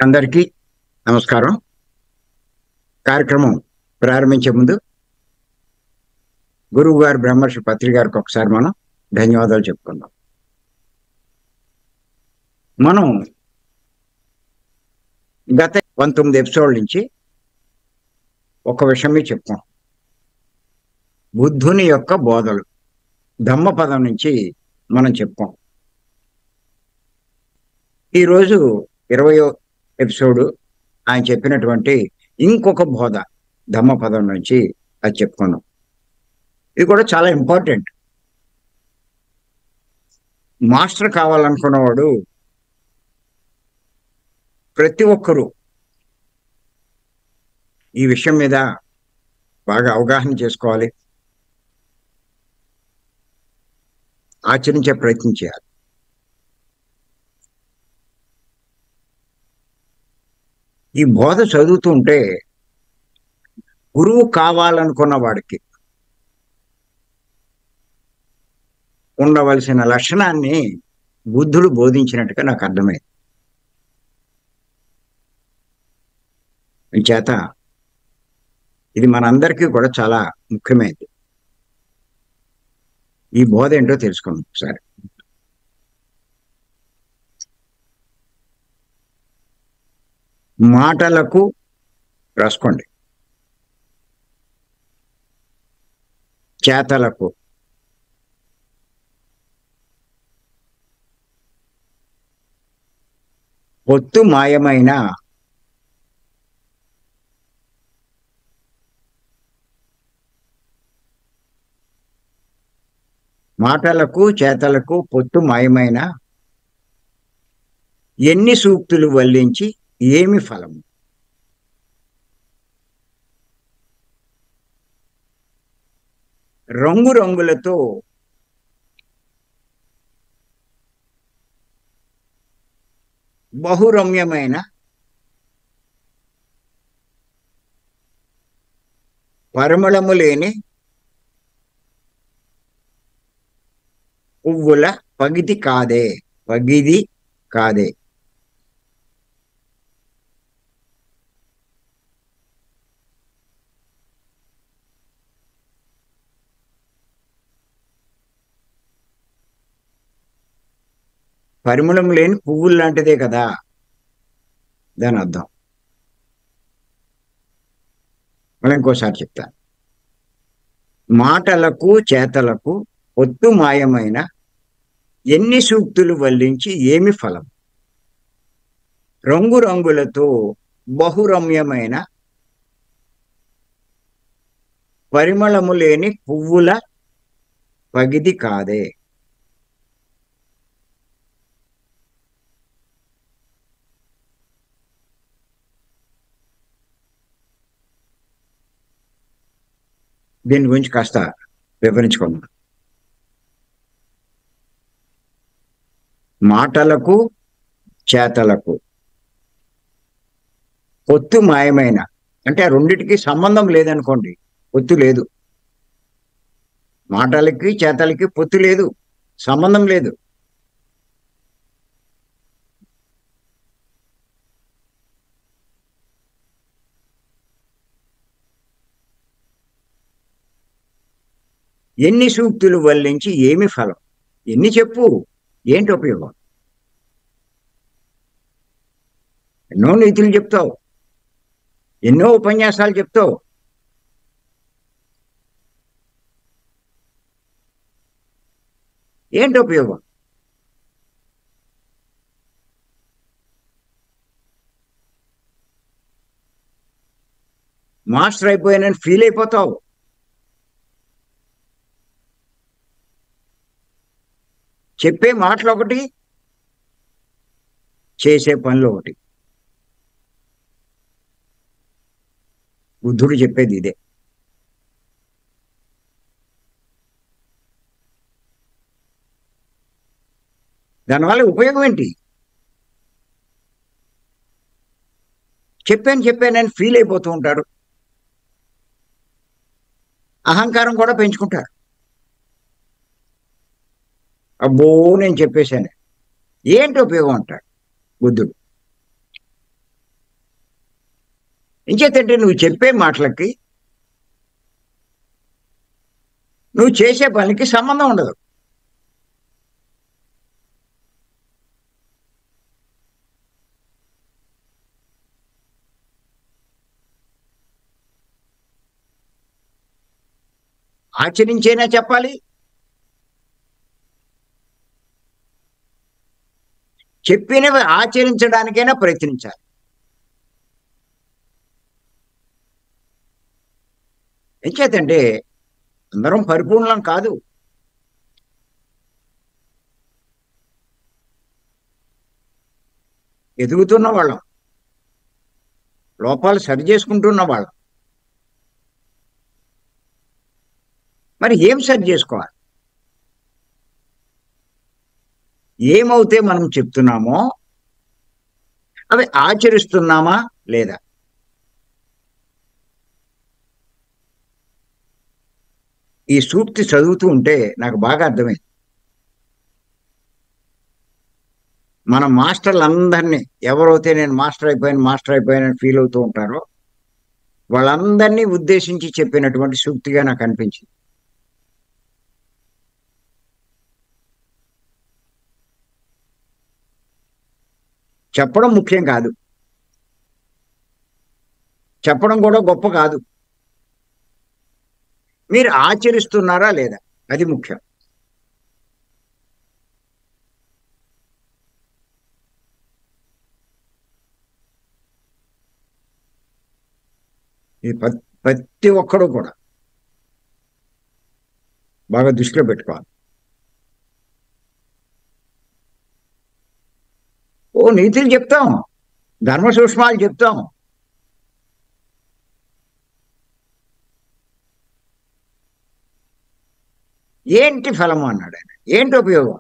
అందరికీ నమస్కారం. కార్యక్రమం ప్రారంభించే ముందు గురువు గారు బ్రహ్మర్షి పత్రి గారికి ఒకసారి మనం ధన్యవాదాలు చెప్పుకుందాం. మనం గత 19 ఎపిసోడ్ల నుంచి ఒక విషయమే చెప్పుకోం. బుద్ధుని యొక్క బోధలు ధమ్మపదం నుంచి మనం చెప్పుకోం. ఈరోజు 20వ ఎపిసోడు ఆయన చెప్పినటువంటి ఇంకొక బోధ ధమ్మపదం నుంచి అది చెప్పుకున్నాం. ఇది కూడా చాలా ఇంపార్టెంట్. మాస్టర్ కావాలనుకున్నవాడు ప్రతి ఒక్కరూ ఈ విషయం మీద బాగా అవగాహన చేసుకోవాలి, ఆచరించే ప్రయత్నం చేయాలి. ఈ బోధ చదువుతూ ఉంటే గురువు కావాలనుకున్న వాడికి ఉండవలసిన లక్షణాన్ని బుద్ధుడు బోధించినట్టుగా నాకు అర్థమైంది. చేత ఇది మనందరికీ కూడా చాలా ముఖ్యమైనది. ఈ బోధ ఏంటో తెలుసుకుందాం ఒకసారి. మాటలకు రాసుకోండి, చేతలకు పొత్తు మాయమైన మాటలకు చేతలకు పొత్తు మాయమైన ఎన్ని సూక్తులు వల్లించి ఏమి ఫలము? రంగురంగులతో బహురమ్యమైన పరిమళము లేని పువ్వుల పగిది కాదే. పరిమళం లేని పువ్వులు లాంటిదే కదా దాని అర్థం. మళ్ళీ ఇంకోసారి చెప్తాను. మాటలకు చేతలకు పొత్తు మాయమైన ఎన్ని సూక్తులు వల్లించి ఏమి ఫలం? రంగురంగులతో బహురమ్యమైన పరిమళము లేని పువ్వుల పగిది కాదే. దీని గురించి కాస్త వివరించుకుందాం. మాటలకు చేతలకు పొత్తు మాయమైన అంటే ఆ రెండిటికి సంబంధం లేదనుకోండి, పొత్తు లేదు. మాటలకి చేతలకి పొత్తు లేదు, సంబంధం లేదు. ఎన్ని సూక్తులు వల్లించి ఏమి ఫలం? ఎన్ని చెప్పు, ఏంటి ఉపయోగం? ఎన్నో నీతులు చెప్తావు, ఎన్నో ఉపన్యాసాలు చెప్తావు, ఏంటి ఉపయోగం? మాస్టర్ అయిపోయానని ఫీల్ అయిపోతావు. చెప్పే మాటలు ఒకటి, చేసే పనులు ఒకటి. బుద్ధుడు చెప్పేది ఇదే. దానివల్ల ఉపయోగం ఏంటి? చెప్పానని ఫీల్ అయిపోతూ ఉంటారు. అహంకారం కూడా పెంచుకుంటారు. అబ్బో నేను చెప్పేశాను, ఏంటి ఉపయోగం అంటాడు బుద్ధుడు. ఇంచేతంటే నువ్వు చెప్పే మాటలకి నువ్వు చేసే పనికి సంబంధం ఉండదు. ఆచరించేనా చెప్పాలి, చెప్పినవి ఆచరించడానికైనా ప్రయత్నించాలి. ఎంచేతంటే అందరం పరిపూర్ణం కాదు. ఎదుగుతున్న వాళ్ళం, లోపాలు సరి చేసుకుంటున్న వాళ్ళం. మరి ఏం సరి చేసుకోవాలి? ఏమవుతే మనం చెప్తున్నామో అవి ఆచరిస్తున్నామా లేదా? ఈ సూక్తి చదువుతూ ఉంటే నాకు బాగా అర్థమైంది. మన మాస్టర్లందరినీ, ఎవరైతే నేను మాస్టర్ అయిపోయానని ఫీల్ అవుతూ ఉంటారో వాళ్ళందరినీ ఉద్దేశించి చెప్పినటువంటి సూక్తిగా నాకు అనిపించింది. చెప్పడం ముఖ్యం కాదు, చెప్పడం కూడా గొప్ప కాదు, మీరు ఆచరిస్తున్నారా లేదా అది ముఖ్యం. ఈ ప్రతి ఒక్కరూ కూడా బాగా దృష్టిలో పెట్టుకోవాలి. ఓ నీతులు చెప్తాం, ధర్మ సూక్ష్మాలు చెప్తాం, ఏంటి ఫలము అన్నాడు ఆయన. ఏంటి ఉపయోగం?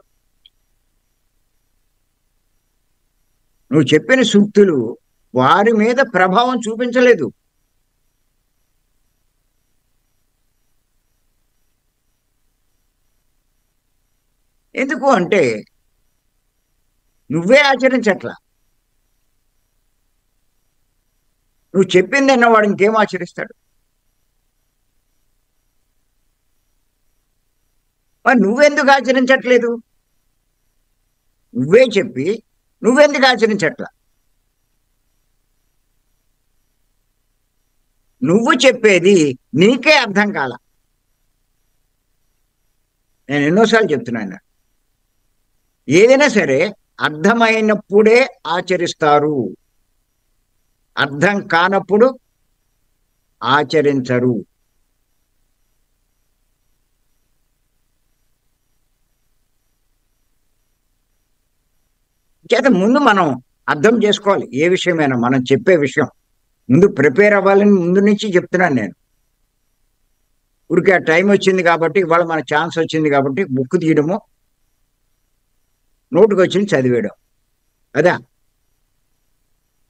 నువ్వు చెప్పిన సూక్తులు వారి మీద ప్రభావం చూపించలేదు. ఎందుకు అంటే నువ్వే ఆచరించట్లా. నువ్వు చెప్పింది అన్నవాడు ఇంకేం ఆచరిస్తాడు? మరి నువ్వెందుకు ఆచరించట్లేదు? నువ్వే చెప్పి నువ్వెందుకు ఆచరించట్లా? నువ్వు చెప్పేది నీకే అర్థం కాల. నేను ఎన్నోసార్లు చెప్తున్నాను, ఏదైనా సరే అర్థమైనప్పుడే ఆచరిస్తారు, అర్థం కానప్పుడు ఆచరించరు. చేత ముందు మనం అర్థం చేసుకోవాలి. ఏ విషయమైనా మనం చెప్పే విషయం ముందు ప్రిపేర్ అవ్వాలని ముందు నుంచి చెప్తున్నాను నేను. ఊరికే ఆ టైం వచ్చింది కాబట్టి, ఇవాళ మన ఛాన్స్ వచ్చింది కాబట్టి బుక్ తీయడము, నోటుకు వచ్చింది చదివేయడం అదా?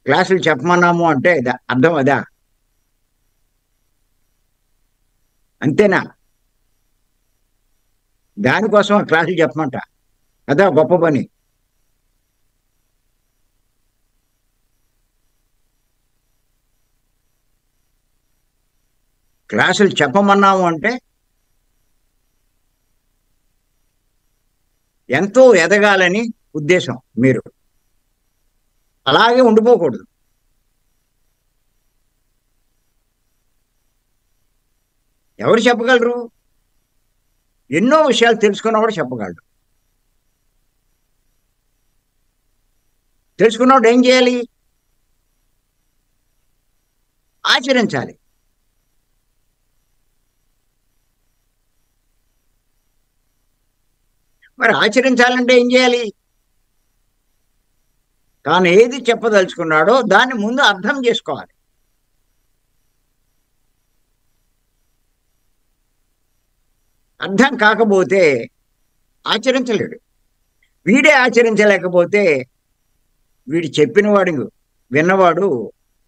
క్లాసులు చెప్పమన్నాము అంటే అర్థం అదా? అంతేనా? దానికోసం ఆ క్లాసులు చెప్పమంట అదా గొప్ప పని? క్లాసులు చెప్పమన్నాము అంటే ఎంతో ఎదగాలని ఉద్దేశం. మీరు అలాగే ఉండిపోకూడదు. ఎవరు చెప్పగలరు? ఎన్నో విషయాలు తెలుసుకున్నవాడు చెప్పగలడు. తెలుసుకున్నవాడు ఏం చేయాలి? ఆచరించాలి. మరి ఆచరించాలంటే ఏం చేయాలి? తాను ఏది చెప్పదలుచుకున్నాడో దాన్ని ముందు అర్థం చేసుకోవాలి. అర్థం కాకపోతే ఆచరించలేడు. వీడే ఆచరించలేకపోతే వీడు చెప్పినవాడు విన్నవాడు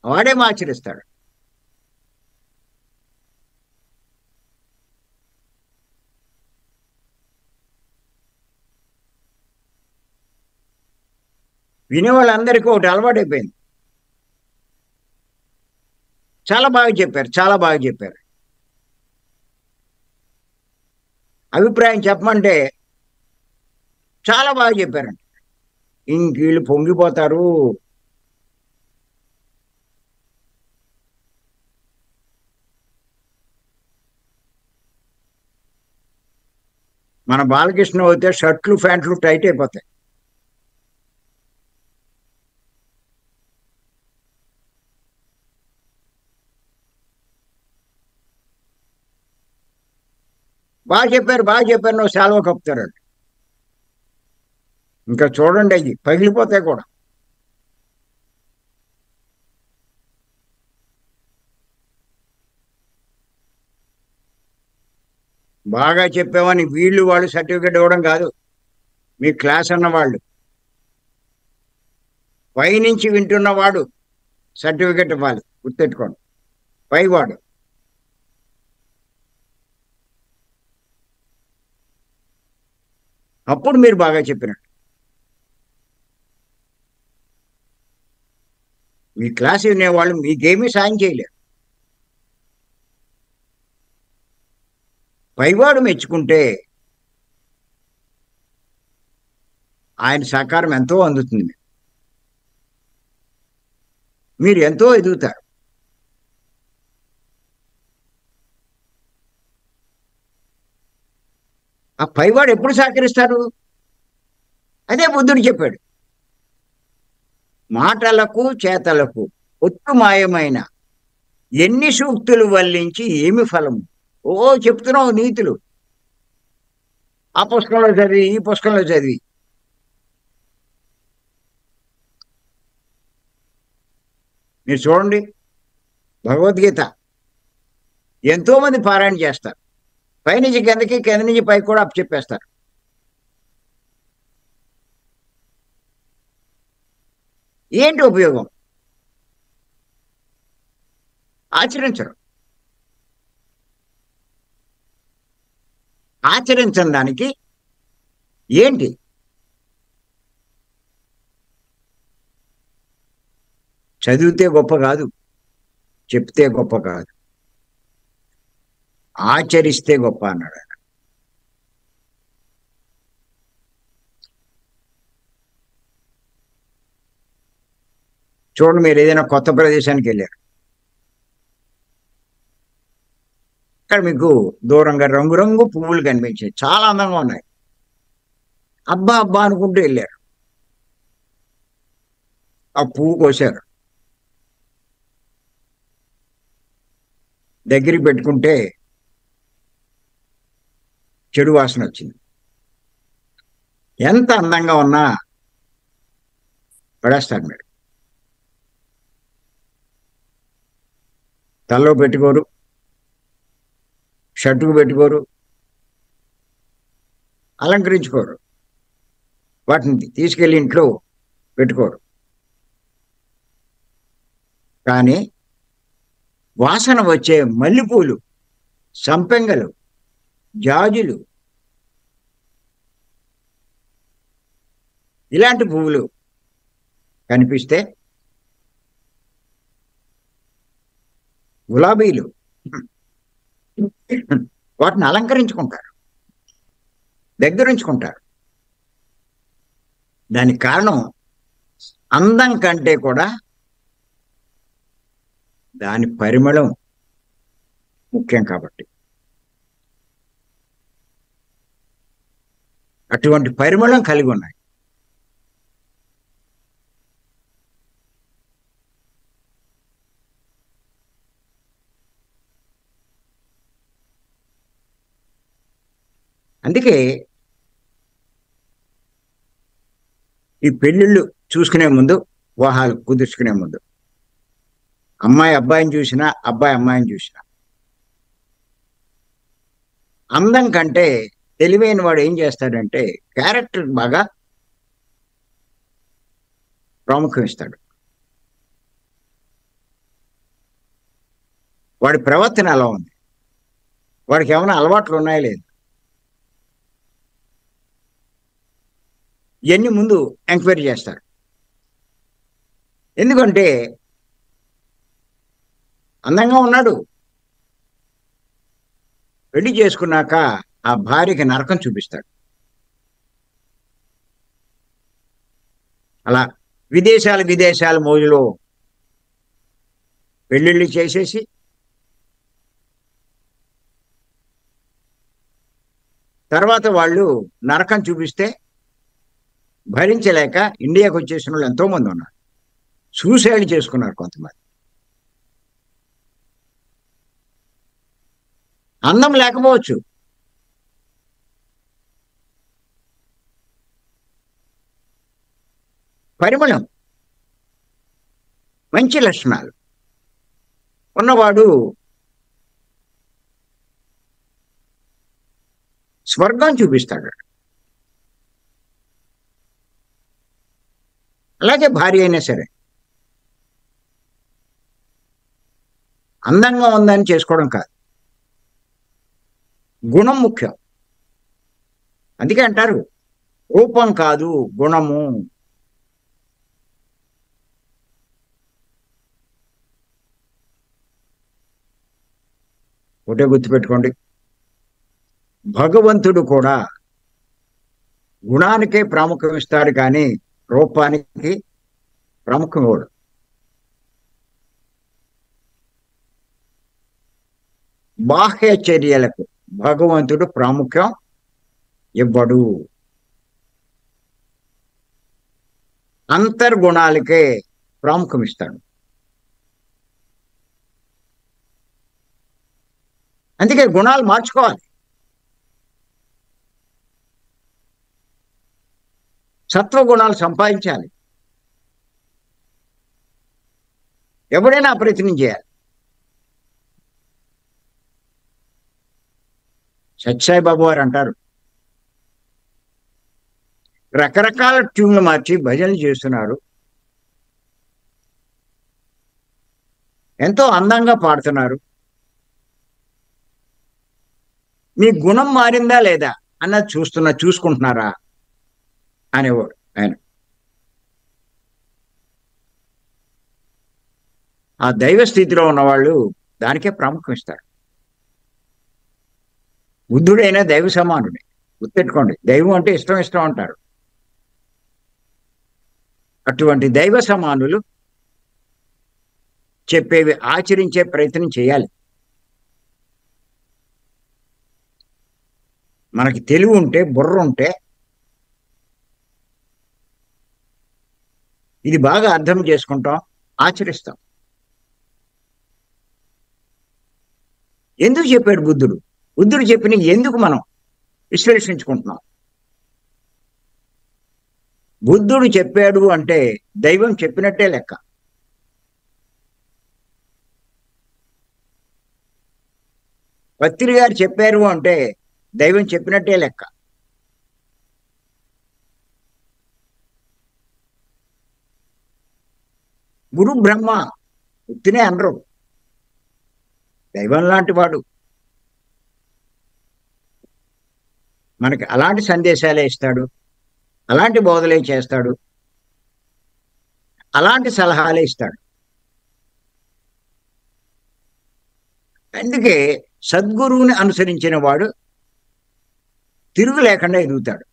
వాడేం ఆచరిస్తాడు? వినేవాళ్ళందరికీ ఒకటి అలవాటైపోయింది. చాలా బాగా చెప్పారు, చాలా బాగా చెప్పారు. అభిప్రాయం చెప్పమంటే చాలా బాగా చెప్పారండి. ఇంక వీళ్ళు పొంగిపోతారు. మన బాలకృష్ణ అయితే షర్ట్లు ప్యాంట్లు టైట్ అయిపోతాయి. బాగా చెప్పారు, బాగా చెప్పారు, నువ్వు సెలవు కప్పుతారండి. ఇంకా చూడండి, అవి పగిలిపోతాయి కూడా. బాగా చెప్పామని వీళ్ళు వాళ్ళు సర్టిఫికేట్ ఇవ్వడం కాదు, మీ క్లాస్ అన్నవాళ్ళు పైనుంచి వింటున్నవాడు సర్టిఫికేట్ ఇవ్వాలి, గుర్తెట్టుకోండి. పైవాడు. అప్పుడు మీరు బాగా చెప్పినట్టు. మీ క్లాస్ వినేవాళ్ళు మీకేమీ సాయం చేయలేరు. పైవాడు మెచ్చుకుంటే ఆయన సహకారం ఎంతో అందుతుంది మీకు. మీరు ఎంతో ఎదుగుతారు. ఆ పైవాడు ఎప్పుడు సహకరిస్తారు? అదే బుద్ధుడు చెప్పాడు. మాటలకు చేతలకు ఒట్టు మాయమైన ఎన్ని సూక్తులు వల్లించి ఏమి ఫలము. ఓ చెప్తున్నావు నీతులు, ఆ పుస్తకంలో చదివి ఈ పుస్తకంలో చదివి. మీరు చూడండి, భగవద్గీత ఎంతో మంది పారాయణ చేస్తారు. పైనుంచి కిందకి, కింద నుంచి పైకి కూడా చెప్పేస్తారు. ఏంటి ఉపయోగం? ఆచరించరు. ఆచరించని దానికి ఏంటి? చదివితే గొప్ప కాదు, చెప్తే గొప్ప కాదు, ఆచరిస్తే గొప్ప అన్నాడు ఆయన. చూడండి, మీరు ఏదైనా కొత్త ప్రదేశానికి వెళ్ళారు, అక్కడ మీకు దూరంగా రంగురంగు పువ్వులు కనిపించాయి, చాలా అందంగా ఉన్నాయి. అబ్బా అబ్బా అనుకుంటూ వెళ్ళారు, ఆ పువ్వు కోసారు, దగ్గరికి పెట్టుకుంటే చెడు వాసన వచ్చింది. ఎంత అందంగా ఉన్నా పడేస్తారు మీరు. తలలో పెట్టుకోరు, షర్టుకు పెట్టుకోరు, అలంకరించుకోరు, వాటిని తీసుకెళ్లి ఇంట్లో పెట్టుకోరు. కానీ వాసన వచ్చే మల్లెపూలు, సంపెంగలు, జాజులు, ఇలాంటి పువ్వులు కనిపిస్తే, గులాబీలు, వాటిని అలంకరించుకుంటారు, దగ్గరుంచుకుంటారు. దానికి కారణం అందం కంటే కూడా దాని పరిమళం ముఖ్యం కాబట్టి. అటువంటి పరిమళం కలిగి ఉన్నాయి. అందుకే ఈ పెళ్ళిళ్ళు చూసుకునే ముందు, వివాహాలు కుదుర్చుకునే ముందు, అమ్మాయి అబ్బాయిని చూసినా, అబ్బాయి అమ్మాయిని చూసినా, అందం కంటే తెలివైన వాడు ఏం చేస్తాడంటే క్యారెక్టర్ బాగా ప్రాముఖ్యం ఇస్తాడు. వాడి ప్రవర్తన ఎలా ఉంది, వాడికి ఏమైనా అలవాట్లు ఉన్నాయా లేదు, ఇవన్నీ ముందు ఎంక్వైరీ చేస్తారు. ఎందుకంటే అందంగా ఉన్నాడు. పెళ్లి చేసుకున్నాక ఆ భార్యకి నరకం చూపిస్తాడు. అలా విదేశాల మోజులో పెళ్లిళ్ళు చేసేసి తర్వాత వాళ్ళు నరకం చూపిస్తే భరించలేక ఇండియాకి వచ్చేసిన వాళ్ళు ఎంతో మంది ఉన్నారు. సూసైడ్ చేసుకున్నారు కొంతమంది. అందం లేకపోవచ్చు, పరిమళం, మంచి లక్షణాలు ఉన్నవాడు స్వర్గం చూపిస్తాడు. అలాగే భార్య అయినా సరే అందంగా ఉందని చేసుకోవడం కాదు, గుణం ముఖ్యం. అందుకే అంటారు రూపం కాదు గుణము. ఒకటే గుర్తుపెట్టుకోండి, భగవంతుడు కూడా గుణానికే ప్రాముఖ్యం ఇస్తాడు కానీ రూపానికి ప్రాముఖ్యం ఇవ్వడు. బాహ్య చర్యలకు భగవంతుడు ప్రాముఖ్యం ఇవ్వడు, అంతర్గుణాలకే ప్రాముఖ్యం ఇస్తాడు. అందుకే గుణాలు మార్చుకోవాలి. సత్వగుణాలు సంపాదించాలి. ఎవడైనా ప్రయత్నం చేయాలి. సత్యసాయిబాబు వారు అంటారు, రకరకాల ట్యూన్లు మార్చి భజనలు చేస్తున్నారు, ఎంతో అందంగా పాడుతున్నారు, మీ గుణం మారిందా లేదా అన్నది చూసుకుంటున్నారా అనేవాడు ఆయన. ఆ దైవ స్థితిలో ఉన్నవాళ్ళు దానికే ప్రాముఖ్యం ఇస్తారు. బుద్ధుడైనా దైవ సమానుడే. గుర్తెట్టుకోండి, దైవం అంటే ఇష్టం అంటారు. అటువంటి దైవ సమానులు చెప్పేవి ఆచరించే ప్రయత్నం చేయాలి. మనకి తెలివి ఉంటే, బుర్ర ఉంటే ఇది బాగా అర్థం చేసుకుంటాం, ఆచరిస్తాం. ఎందుకు చెప్పాడు బుద్ధుడు? బుద్ధుడు చెప్పిన ఎందుకు మనం విశ్లేషించుకుంటున్నాం. బుద్ధుడు చెప్పాడు అంటే దైవం చెప్పినట్టే లెక్క. పత్రి గారు చెప్పారు అంటే దైవం చెప్పినట్టే లెక్క. గురు బ్రహ్మ ఉత్తినే అనరు, దైవం లాంటి వాడు. మనకి అలాంటి సందేశాలే ఇస్తాడు, అలాంటి బోధలే చేస్తాడు, అలాంటి సలహాలే ఇస్తాడు. అందుకే సద్గురువుని అనుసరించిన వాడు తిరుగు లేకుండా ఎదుగుతాడు.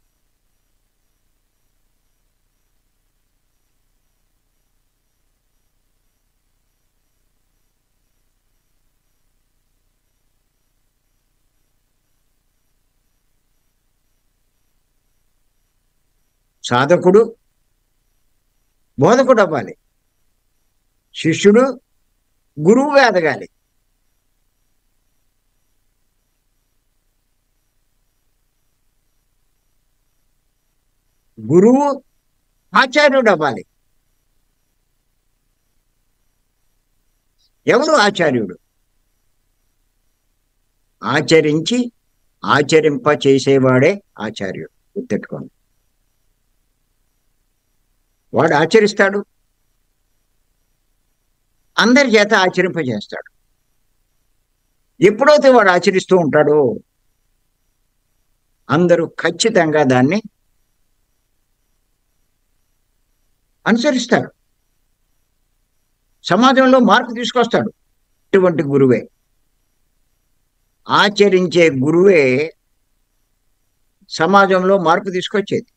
సాధకుడు బోధకుడు అవ్వాలి, శిష్యుడు గురువుగా ఎదగాలి. గురువు ఆచార్యుడు అవ్వాలి. ఎవరు ఆచార్యుడు? ఆచరించి ఆచరింప చేసేవాడే ఆచార్యుడు. గుర్తెట్టుకోండి, వాడు ఆచరిస్తాడు, అందరి చేత ఆచరింపజేస్తాడు. ఎప్పుడైతే వాడు ఆచరిస్తూ ఉంటాడో అందరూ ఖచ్చితంగా దాన్ని అనుసరిస్తాడు, సమాజంలో మార్పు తీసుకొస్తాడు. అటువంటి గురువే, ఆచరించే గురువే సమాజంలో మార్పు తీసుకొచ్చేది.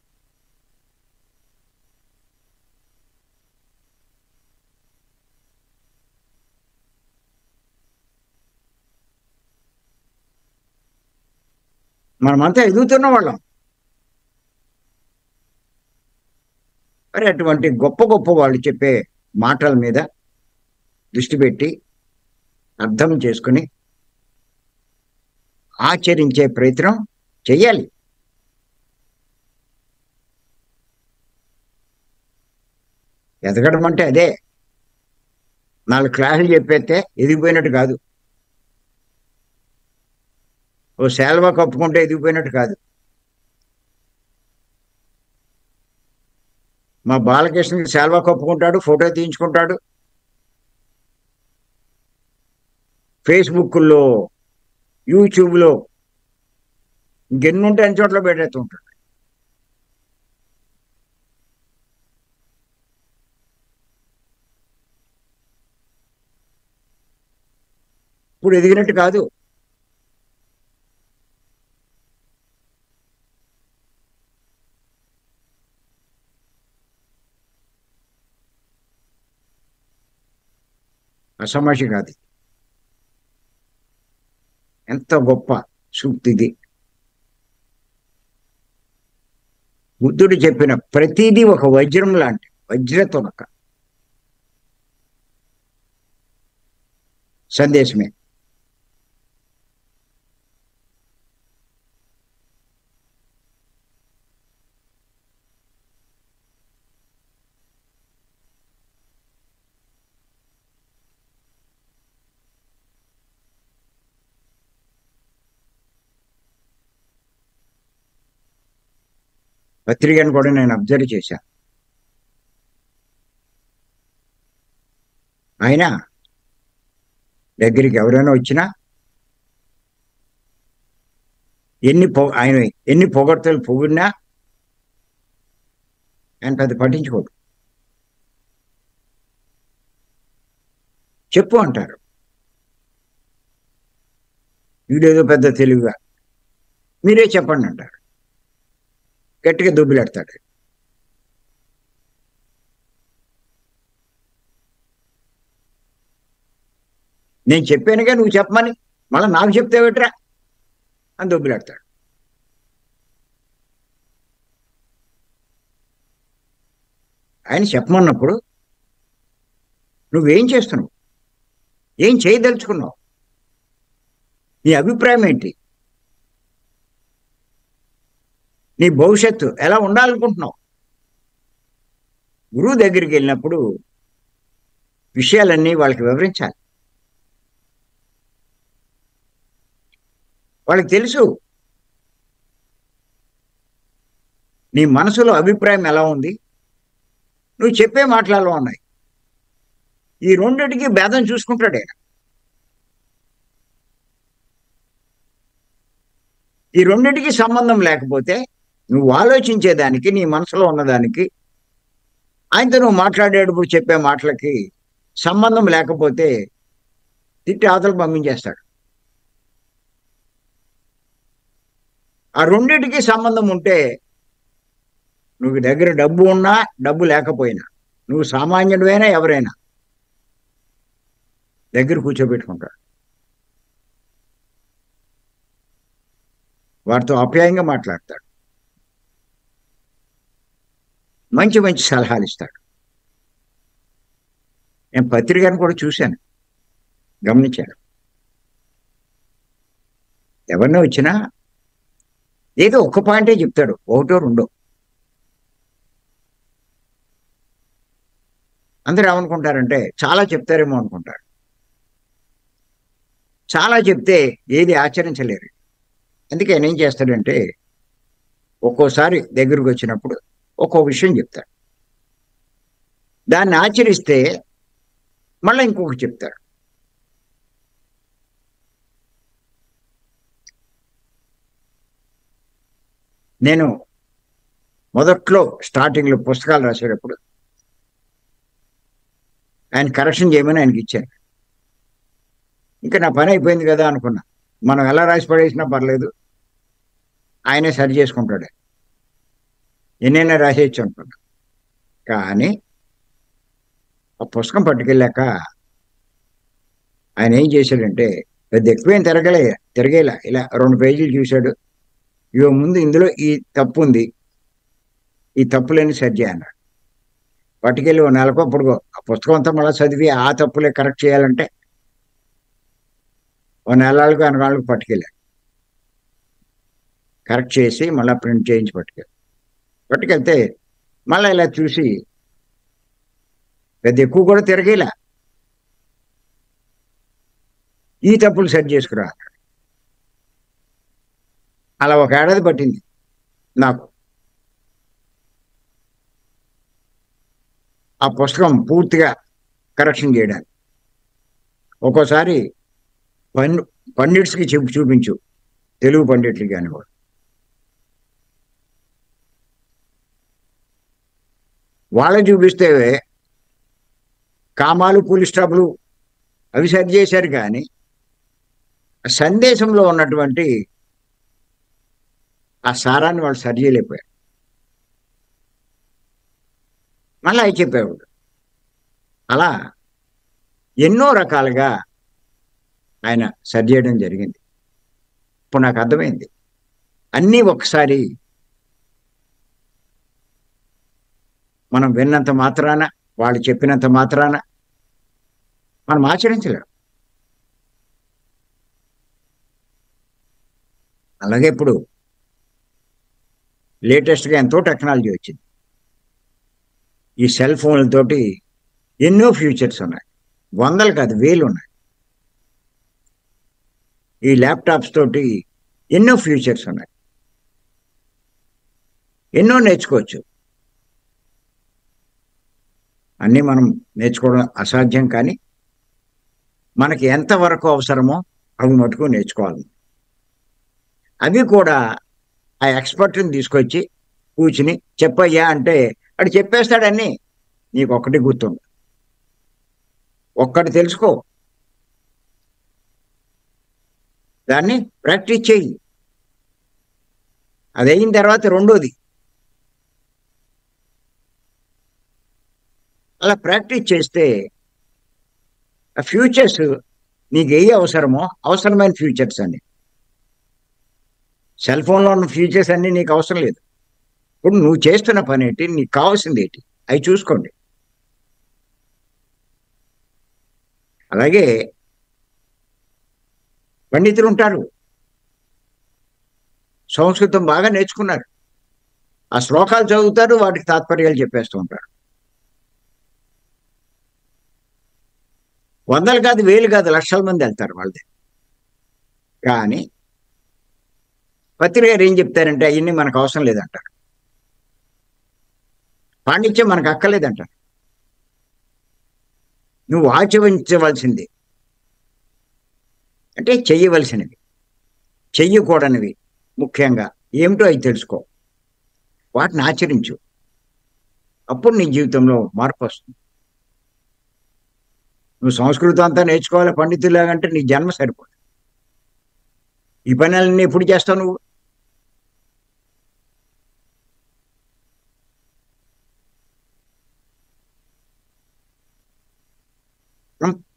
మనమంతా ఎదుగుతున్న వాళ్ళం. మరి అటువంటి గొప్ప గొప్ప వాళ్ళు చెప్పే మాటల మీద దృష్టి పెట్టి అర్థం చేసుకుని ఆచరించే ప్రయత్నం చెయ్యాలి. ఎదగడం అంటే అదే. 4 క్లాసులు చెప్పేస్తే ఎదిగిపోయినట్టు కాదు. ఓ శాల్వా కప్పుకుంటే ఎదిగిపోయినట్టు కాదు. మా బాలకృష్ణకి శాల్వా కప్పుకుంటాడు, ఫోటో తీయించుకుంటాడు, ఫేస్బుక్లో, యూట్యూబ్లో ఇంకెన్నుంటే అన్ని చోట్ల పెట్టేస్తూ ఉంటాడు. ఇప్పుడు ఎదిగినట్టు కాదు. అసమాషి కాదు. ఎంత గొప్ప సూక్తిది. బుద్ధుడు చెప్పిన ప్రతిదీ ఒక వజ్రం లాంటి వజ్రతునక సందేశమే. పత్రికను కూడా నేను అబ్జర్వ్ చేశాను. ఆయన దగ్గరికి ఎవరైనా వచ్చినా ఆయన ఎన్ని పొగడ్తలు పొగిడినా ఆయన పెద్ద పట్టించుకోడు. చెప్పు అంటారు. వీడేదో పెద్ద తెలివిగా, మీరే చెప్పండి అంటారు. గట్టిగా దుబ్బిలాడతాడు. నేను చెప్పానుగా నువ్వు చెప్పమని, మళ్ళీ నాకు చెప్తావేట్రా అని దుబ్బిలాడతాడు. ఆయన చెప్పమన్నప్పుడు నువ్వేం చేస్తున్నావు, ఏం చేయదలుచుకున్నావు, నీ అభిప్రాయం ఏంటి, నీ భవిష్యత్తు ఎలా ఉండాలనుకుంటున్నావు? గురువు దగ్గరికి వెళ్ళినప్పుడు విషయాలన్నీ వాళ్ళకి వివరించాలి. వాళ్ళకి తెలుసు నీ మనసులో అభిప్రాయం ఎలా ఉంది, నువ్వు చెప్పే మాటలలో ఉన్నాయి. ఈ రెండిటికి భేదం చూసుకుంటాడు ఆయన. ఈ రెండిటికి సంబంధం లేకపోతే నువ్వు ఆలోచించేదానికి, నీ మనసులో ఉన్నదానికి, ఆయనతో నువ్వు మాట్లాడేటప్పుడు చెప్పే మాటలకి సంబంధం లేకపోతే తిట్టి అవతలకు పంపించేస్తాడు. ఆ రెండిటికి సంబంధం ఉంటే, నువ్వు దగ్గర డబ్బు ఉన్నా డబ్బు లేకపోయినా, నువ్వు సామాన్యుడివైనా ఎవరైనా దగ్గర కూర్చోబెట్టుకుంటాడు. వారితో ఆప్యాయంగా మాట్లాడతాడు, మంచి మంచి సలహాలు ఇస్తాడు. నేను పత్రికను కూడా చూశాను, గమనించాను. ఎవరినో వచ్చినా ఏదో ఒక్క పాయింటే చెప్తాడు, ఒకటో రెండో. అందరూ ఏమనుకుంటారంటే చాలా చెప్తారేమో అనుకుంటారు. చాలా చెప్తే ఏది ఆచరించలేరు. అందుకే ఆయన ఏం చేస్తాడంటే, ఒక్కోసారి దగ్గరకు వచ్చినప్పుడు ఒక్కో విషయం చెప్తాడు, దాన్ని ఆచరిస్తే మళ్ళీ ఇంకొకటి చెప్తాడు. నేను మొదట్లో స్టార్టింగ్లో పుస్తకాలు రాసేటప్పుడు ఆయన కరెక్షన్ చేయమని ఆయనకి ఇచ్చాను. ఇంకా నా పని అయిపోయింది కదా అనుకున్నా. మనం ఎలా రాసి పడేసినా పర్లేదు, ఆయనే సరి చేసుకుంటాడు, ఎన్నైనా రాసేయచ్చు అనుకున్నా. కానీ ఆ పుస్తకం పట్టుకెళ్ళాక ఆయన ఏం చేశాడంటే, పెద్ద ఎక్కువేం తిరగేలా ఇలా 2 పేజీలు చూశాడు. ఇగో ముందు ఇందులో ఈ తప్పు ఉంది, ఈ తప్పులన్నీ సరి చేయన్నాడు. పట్టుకెళ్ళి ఓ నెలకో అప్పుడుకో ఆ పుస్తకం అంతా మళ్ళీ చదివి ఆ తప్పులే కరెక్ట్ చేయాలంటే ఓ నెలలకు 2 నెలలకు పట్టుకెళ్ళాడు. కరెక్ట్ చేసి మళ్ళీ ప్రింట్ చేయించి పట్టుకెళ్తే మళ్ళీ ఇలా చూసి పెద్ద ఎక్కువ కూడా తిరగేలా, ఈ తప్పులు సరి చేసుకురా అన్నాడు. అలా 1 ఏడాది పట్టింది నాకు ఆ పుస్తకం పూర్తిగా కరెక్షన్ చేయడానికి. ఒక్కోసారి పం పండిట్స్కి చూపించు, తెలుగు పండిట్లకి కానీ కూడా. వాళ్ళకి చూపిస్తే కామాలు పులి స్టాపులు అవి సరి చేశారు, కానీ సందేశంలో ఉన్నటువంటి ఆ సారాన్ని వాళ్ళు సరి చేయలేకపోయారు. మళ్ళీ అవి చెప్పేవాడు. అలా ఎన్నో రకాలుగా ఆయన సరి చేయడం జరిగింది. ఇప్పుడు నాకు అర్థమైంది, అన్నీ ఒకసారి మనం విన్నంత మాత్రాన, వాళ్ళు చెప్పినంత మాత్రాన మనం ఆచరించలేం. అలాగే ఇప్పుడు లేటెస్ట్గా ఎంతో టెక్నాలజీ వచ్చింది. ఈ సెల్ ఫోన్లతోటి ఎన్నో ఫ్యూచర్స్ ఉన్నాయి, వందలు కాదు వేలు ఉన్నాయి. ఈ ల్యాప్టాప్స్ తోటి ఎన్నో ఫ్యూచర్స్ ఉన్నాయి, ఎన్నో నేర్చుకోవచ్చు. అన్నీ మనం నేర్చుకోవడం అసాధ్యం, కానీ మనకి ఎంతవరకు అవసరమో అవి మటుకు నేర్చుకోవాలి. అవి కూడా ఆ ఎక్స్పర్ట్ని తీసుకొచ్చి కూర్చుని చెప్పయ్యా అంటే అడు చెప్పేస్తాడన్నీ. నీకు ఒక్కటి గుర్తుండు, ఒక్కటి తెలుసుకో, దాన్ని ప్రాక్టీస్ చెయ్యి. అది అయిన తర్వాత రెండోది అలా ప్రాక్టీస్ చేస్తే ఆ ఫ్యూచర్స్ నీకు ఏ అవసరమో అవసరమైన ఫ్యూచర్స్ అన్ని, సెల్ ఫోన్లో ఉన్న ఫ్యూచర్స్ అన్నీ నీకు అవసరం లేదు. ఇప్పుడు నువ్వు చేస్తున్న పని ఏంటి, నీకు కావాల్సింది ఏంటి, అవి చూసుకోండి. అలాగే పండితులు ఉంటారు, సంస్కృతం బాగా నేర్చుకున్నారు, ఆ శ్లోకాలు చదువుతారు, వాటికి తాత్పర్యాలు చెప్పేస్తూ ఉంటారు. వందలు కాదు, వేలు కాదు, లక్షల మంది వెళ్తారు వాళ్ళది. కానీ పత్రిక గారు ఏం చెప్తారంటే అవన్నీ మనకు అవసరం లేదంటారు, పాండిత్యం మనకు అక్కర్లేదంటారు. నువ్వు ఆచరించవలసింది అంటే చెయ్యవలసినవి, చెయ్యకూడనివి ముఖ్యంగా ఏమిటో అవి తెలుసుకో, వాటిని ఆచరించు. అప్పుడు నీ జీవితంలో మార్పు వస్తుంది. నువ్వు సంస్కృతం అంతా నేర్చుకోవాలి పండితులాగంటే నీ జన్మ సరిపోదు. ఈ పనులన్నీ ఎప్పుడు చేస్తావు నువ్వు?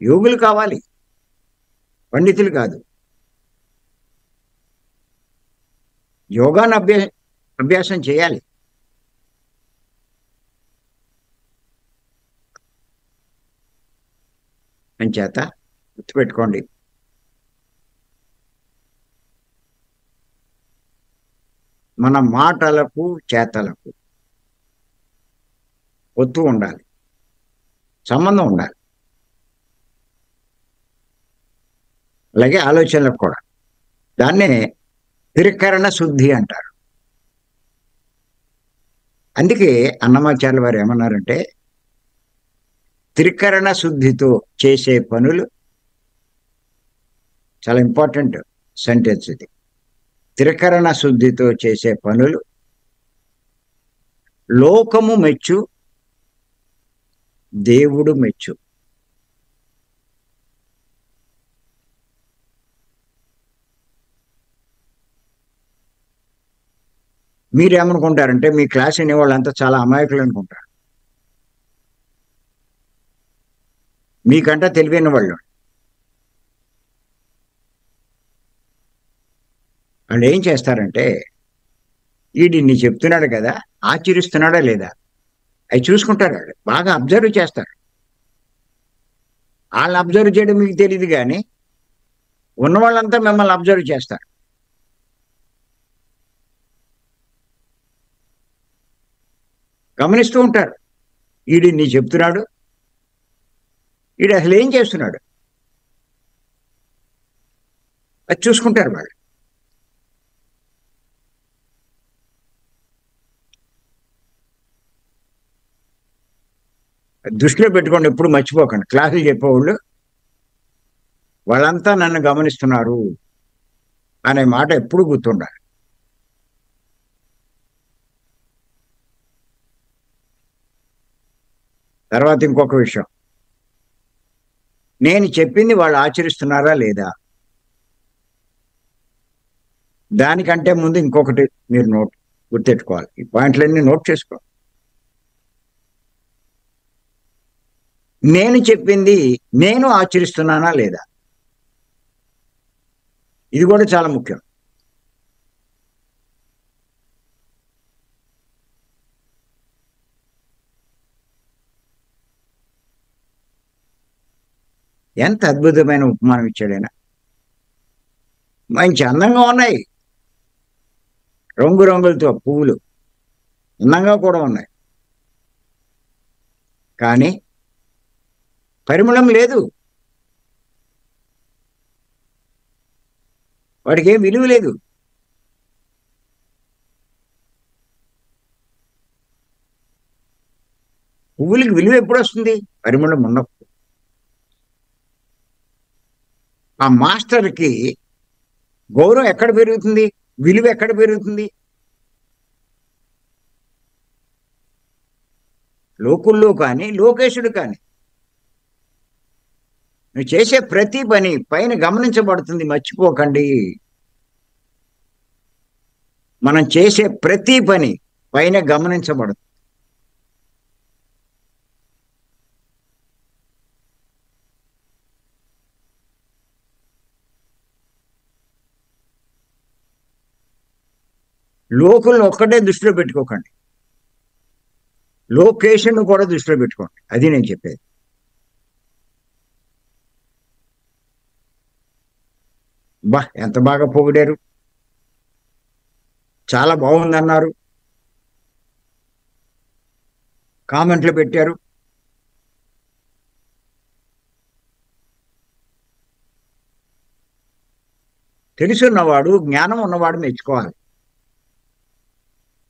యోగులు కావాలి, పండితులు కాదు. యోగాను అభ్యాసం చేయాలి. అంచేత గుర్తుపెట్టుకోండి, మన మాటలకు చేతలకు ఒత్తు ఉండాలి, సంబంధం ఉండాలి. అలాగే ఆలోచనలకు కూడా. దాన్నే త్రికరణ శుద్ధి అంటారు. అందుకే అన్నమాచార్యుల వారు ఏమన్నారంటే, త్రికరణ శుద్ధితో చేసే పనులు, చాలా ఇంపార్టెంట్ సెంటెన్స్ ఇది. త్రికరణ శుద్ధితో చేసే పనులు లోకము మెచ్చు, దేవుడు మెచ్చు. మీరేమనుకుంటారంటే మీ క్లాస్ వినే వాళ్ళంతా చాలా అమాయకులు అనుకుంటారు. మీకంటా తెలివైన వాళ్ళు. వాళ్ళు ఏం చేస్తారంటే, ఈడిన్ని చెప్తున్నాడు కదా, ఆచరిస్తున్నాడా లేదా అవి చూసుకుంటారు. వాళ్ళు బాగా అబ్జర్వ్ చేస్తారు. వాళ్ళని అబ్జర్వ్ చేయడం మీకు తెలియదు కానీ ఉన్న వాళ్ళంతా మిమ్మల్ని అబ్జర్వ్ చేస్తారు. గమనిస్తూ ఉంటారు. ఈడిన్ని చెప్తున్నాడు, ఈడు అసలు ఏం చేస్తున్నాడు అది చూసుకుంటారు వాళ్ళు. దృష్టిలో పెట్టుకోండి, ఎప్పుడు మర్చిపోకండి. క్లాసులు చెప్పేవాళ్ళు వాళ్ళంతా నన్ను గమనిస్తున్నారు అనే మాట ఎప్పుడు గుర్తుండాలి. తర్వాత ఇంకొక విషయం, నేను చెప్పింది వాళ్ళు ఆచరిస్తున్నారా లేదా, దానికంటే ముందు ఇంకొకటి మీరు గుర్తెట్టుకోవాలి. ఈ పాయింట్లన్నీ నోట్ చేసుకో. నేను చెప్పింది నేను ఆచరిస్తున్నానా లేదా, ఇది కూడా చాలా ముఖ్యం. ఎంత అద్భుతమైన ఉపమానం ఇచ్చాడైనా. మంచి అందంగా ఉన్నాయి, రంగులతో పువ్వులు అందంగా కూడా ఉన్నాయి, కానీ పరిమళం లేదు. వాడికి ఏం విలువ లేదు. పువ్వులకి విలువ ఎప్పుడు వస్తుంది? పరిమళం ఉన్నప్పుడు. ఆ మాస్టర్కి గౌరవం ఎక్కడ పెరుగుతుంది, విలువ ఎక్కడ పెరుగుతుంది? లోకుల్లో కానీ లోకేశుడు కానీ. నువ్వు చేసే ప్రతి పని పైన గమనించబడుతుంది, మర్చిపోకండి. మనం చేసే ప్రతి పని పైన గమనించబడుతుంది. లోకులను ఒక్కటే దృష్టిలో పెట్టుకోకండి, లొకేషన్ కూడా దృష్టిలో పెట్టుకోండి. అది నేను చెప్పేది. బా ఎంత బాగా పొగిడారు, చాలా బాగుందన్నారు, కామెంట్లు పెట్టారు. తెలుసున్నవాడు, జ్ఞానం ఉన్నవాడు మెచ్చుకోవాలి.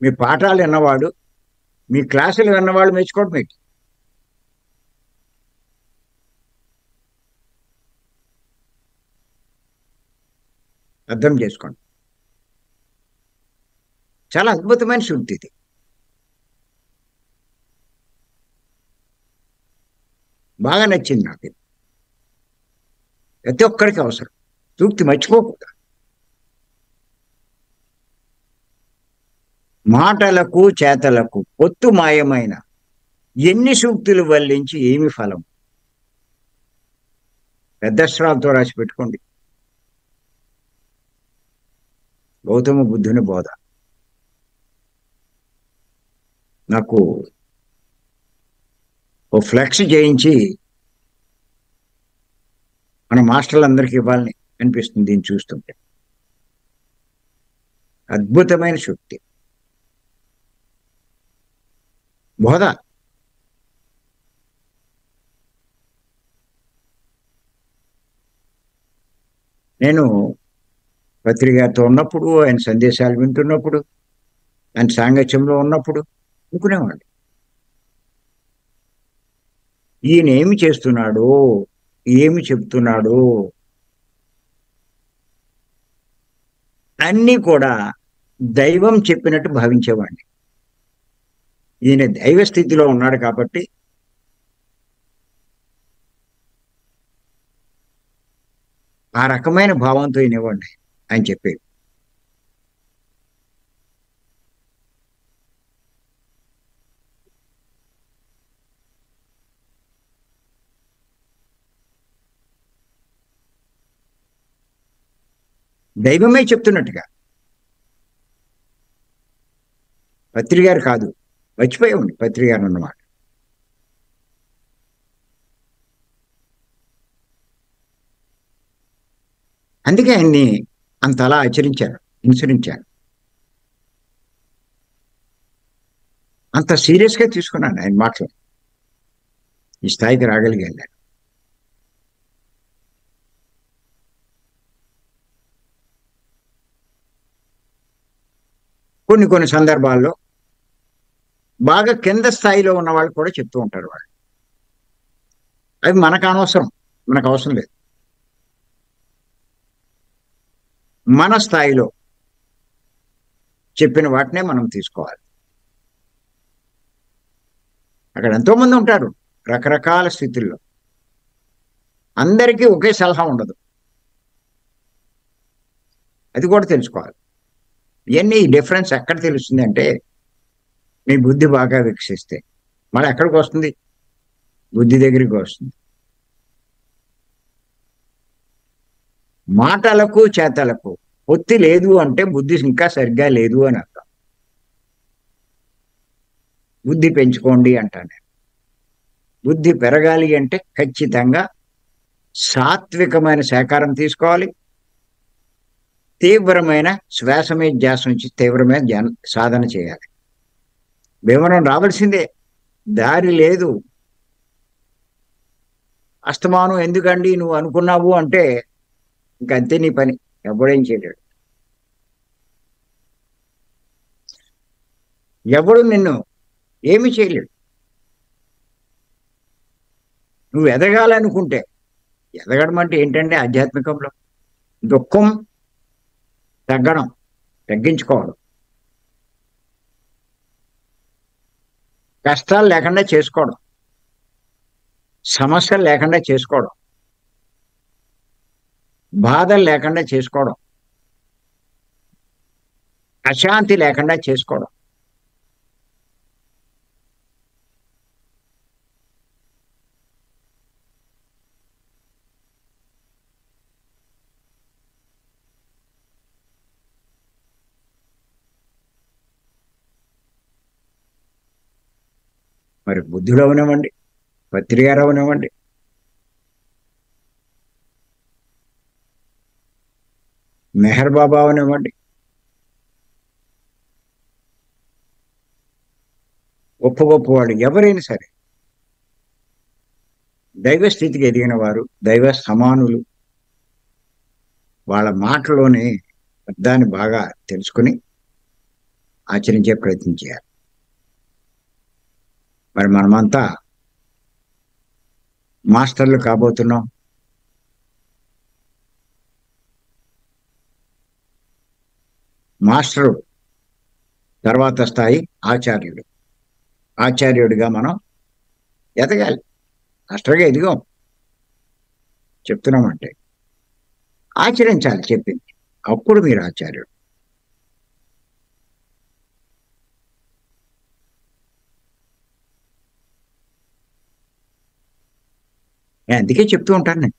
మీ పాఠాలు విన్నవాడు, మీ క్లాసులు విన్నవాడు మెచ్చుకోవడం ఏంటి? అర్థం చేసుకోండి. చాలా అద్భుతమైన శుద్ధి ఇది. బాగా నచ్చింది నాకు ఇది. ప్రతి ఒక్కరికి అవసరం. సూక్తి మర్చిపోకూడదు. మాటలకు చేతలకు పొత్తు మాయమైన ఎన్ని సూక్తులు వల్లించి ఏమి ఫలం. పెద్ద అక్షరాలతో రాసి పెట్టుకోండి. గౌతమ బుద్ధుని బోధ. నాకు ఓ ఫ్లెక్స్ చేయించి మన మాస్టర్లందరికీ ఇవ్వాలని అనిపిస్తుంది దీన్ని చూస్తుంటే. అద్భుతమైన శక్తి బోధ. నేను పత్రికతో ఉన్నప్పుడు, ఆయన సందేశాలు వింటున్నప్పుడు, ఆయన సాంగత్యంలో ఉన్నప్పుడు అనుకునేవాడు, ఈయన ఏమి చేస్తున్నాడు, ఏమి చెప్తున్నాడు అన్నీ కూడా దైవం చెప్పినట్టు భావించేవాడిని. ఈయన దైవ స్థితిలో ఉన్నాడు కాబట్టి ఆ రకమైన భావంతో వినేవాడిని ఆయన చెప్పేది. దైవమే చెప్తున్నట్టుగా. పత్రి గారు కాదు, మర్చిపోయామండి పత్రి గారు అన్నమాట. అందుకే ఆయన్ని అంతలా ఆచరించారు, అనుసరించారు. అంత సీరియస్గా తీసుకున్నాను ఆయన మాటలు. ఈ స్థాయికి రాగలిగాను నేను. కొన్ని కొన్ని సందర్భాల్లో బాగా కింద స్థాయిలో ఉన్న వాళ్ళు కూడా చెప్తూ ఉంటారు వాళ్ళు. అవి మనకు అనవసరం, మనకు అవసరం లేదు. మన స్థాయిలో చెప్పిన వాటినే మనం తీసుకోవాలి. అక్కడ ఎంతో మంది ఉంటారు రకరకాల స్థితుల్లో. అందరికీ ఒకే సలహా ఉండదు, అది కూడా తెలుసుకోవాలి. ఇవన్నీ ఈ డిఫరెన్స్ ఎక్కడ తెలుస్తుంది అంటే, మీ బుద్ధి బాగా వికసిస్తే. మళ్ళీ ఎక్కడికి వస్తుంది? బుద్ధి దగ్గరికి వస్తుంది. మాటలకు చేతలకు పొత్తి లేదు అంటే బుద్ధి ఇంకా సరిగ్గా లేదు అని అర్థం. బుద్ధి పెంచుకోండి అంటాను నేను. బుద్ధి పెరగాలి అంటే ఖచ్చితంగా సాత్వికమైన శాకారం తీసుకోవాలి. తీవ్రమైన శ్వాస మీద ధ్యాస నుంచి తీవ్రమైన సాధన చేయాలి. వివరం రావాల్సిందే, దారి లేదు. అస్తమానం ఎందుకండి నువ్వు అనుకున్నావు అంటే ఇంకంతే నీ పని, ఎవడేం చేయలేడు. ఎవడు నిన్ను ఏమి చేయలేడు. నువ్వు ఎదగాలనుకుంటే, ఎదగడం అంటే ఏంటంటే ఆధ్యాత్మికంలో దుఃఖం తగ్గడం, తగ్గించుకోవడం, కష్టాలు లేకుండా చేసుకోవడం, సమస్యలు లేకుండా చేసుకోవడం, బాధలు లేకుండా చేసుకోవడం, అశాంతి లేకుండా చేసుకోవడం. మరి బుద్ధిలో అవనివ్వండి, పత్రికారు అవనివ్వండి, మెహర్ బాబా అవనివ్వండి, గొప్ప గొప్పవాడు ఎవరైనా సరే, దైవ స్థితికి ఎదిగిన వారు, దైవ సమానులు, వాళ్ళ మాటలోనే అర్థాన్ని బాగా తెలుసుకుని ఆచరించే ప్రయత్నం చేయాలి. మరి మనమంతా మాస్టర్లు కాబోతున్నాం. మాస్టరు తర్వాత స్థాయి ఆచార్యుడు. ఆచార్యుడిగా మనం ఎదగాలి. మాస్టర్గా ఎదిగాం, చెప్తున్నామంటే ఆచరించాలి చెప్పింది, అప్పుడు మీరు ఆచార్యుడు. నేను అందుకే చెప్తూ ఉంటాను. నేను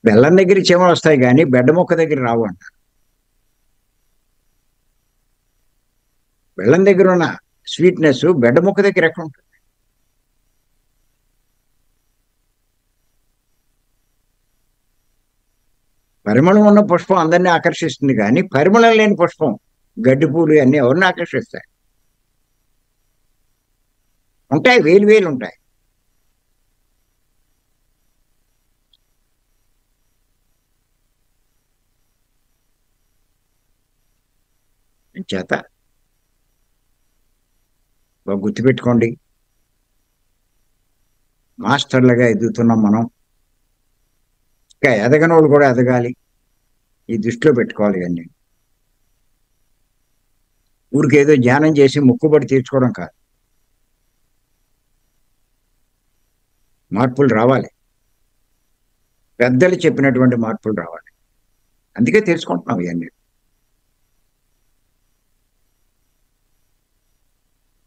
బెల్లం దగ్గర చీమలు వస్తాయి కానీ బెడ్డ మొక్క దగ్గర రావు అంట. బెల్లం దగ్గర ఉన్న స్వీట్నెస్ బెడ్డ మొక్క దగ్గర ఎక్కడ ఉంటుంది? పరిమళం ఉన్న పుష్పం అందరినీ ఆకర్షిస్తుంది కానీ పరిమళం లేని పుష్పం, గడ్డి పూలు అన్నీ ఎవరిని ఆకర్షిస్తాయి? ఉంటాయి, వేలు వేలు ఉంటాయి. చేత గుర్తుపెట్టుకోండి, మాస్టర్లుగా ఎదుగుతున్నాం మనం. ఇంకా ఎదగని వాళ్ళు కూడా ఎదగాలి, ఈ దృష్టిలో పెట్టుకోవాలి. అన్నీ ఊరికి ఏదో ధ్యానం చేసి మొక్కుబడి తీర్చుకోవడం కాదు, మార్పులు రావాలి. పెద్దలు చెప్పినటువంటి మార్పులు రావాలి. అందుకే తెలుసుకుంటున్నాం ఇవన్నీ.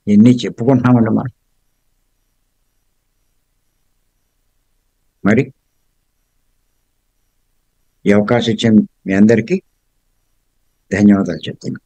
ఎన్ని చెప్పుకుంటున్నామండి మనం. మరి ఈ అవకాశం ఇచ్చిన మీ అందరికీ ధన్యవాదాలు చెప్తున్నాను.